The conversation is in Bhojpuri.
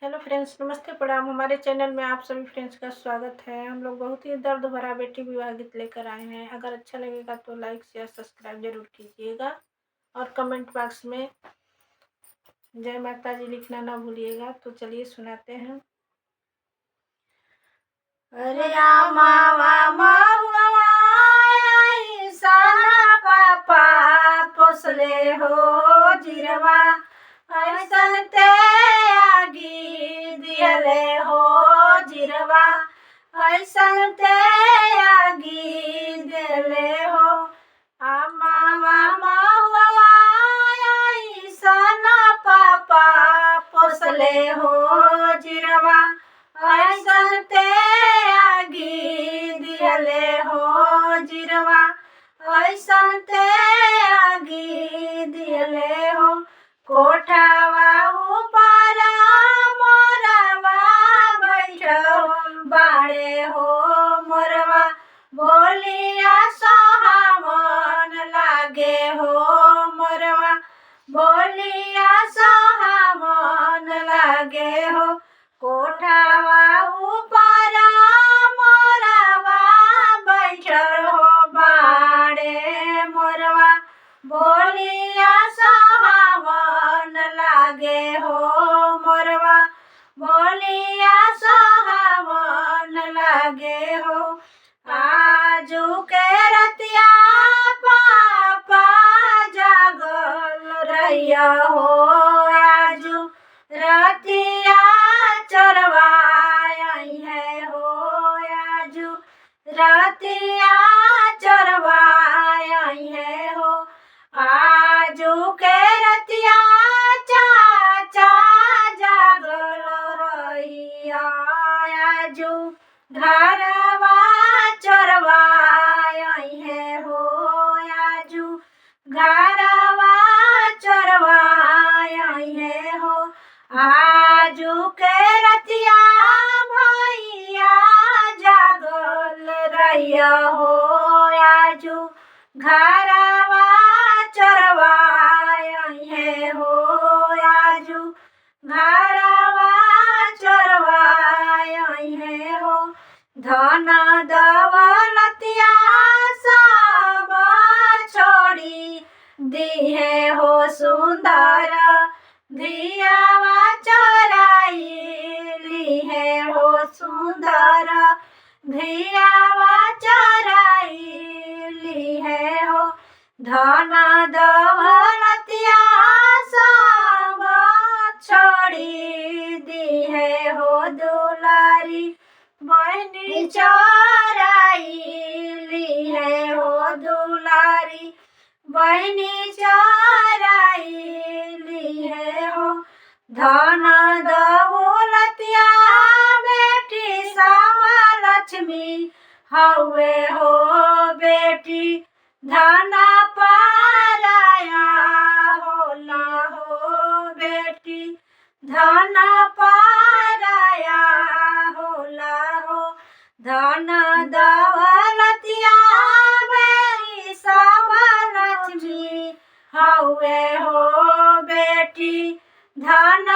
हेलो फ्रेंड्स, नमस्ते प्रणाम। हमारे चैनल में आप सभी फ्रेंड्स का स्वागत है। हम लोग बहुत ही दर्द भरा बेटी विवाह गीत लेकर आए हैं। अगर अच्छा लगेगा तो लाइक शेयर सब्सक्राइब जरूर कीजिएगा और कमेंट बॉक्स में जय माता जी लिखना ना भूलिएगा। तो चलिए सुनाते हैं। अरे मावा महुआ साना पापा पोसले हो जिरवा, ऐसन ते आगी दियले हो जिरवा, ऐसन ते आगी दियले हो। मावा महुआ साना पापा पोसले हो जिरवा, ऐसन ते आगी दियले हो जिरवा, ऐसन ते आगी दियले हो। कोठावा ऊपर मोरवा बैठो बाड़े हो मोरवा, बोलिया सोहावन लागे हो मोरवा, बोलिया सोहावन लागे हो। कोठावा ऊपर मोरवा बैठल हो बाड़े मोरवा, बोलिया सोहावन लागे हो मोरवा, बोलिया सोहावन लागे हो। आजू के रतिया पापा जागल रहिया हो, आजू रतिया चरवाई है हो, आजू रतिया चरवाई है हो। आजू के रतिया चाचा जागल रहिया, आजू घरवा चरवाई है हो, आजू घरवा चरवाई है हो। आजू के रतिया भैया जागल रहिया हो, आजू घरवा चरवाई है हो, आजू घरवा चरवाई है हो। धन दौलतिया सब छोड़ी दिहे हो सुंदर, धियावा चराइली है हो सुंदर, धियावा चराइली है हो। धन दौलतिया सब छोड़ी दी है हो दुलारी, बहनी चराइली है हो दुलारी, बहनी चराइली है हो। धन दौलतिया बेटी लक्ष्मी हवे हो बेटी, धन पाराया होला हो बेटी, धन पाराया होला हो। धन दौलतिया बेटी लक्ष्मी हवे हो बेटी, धन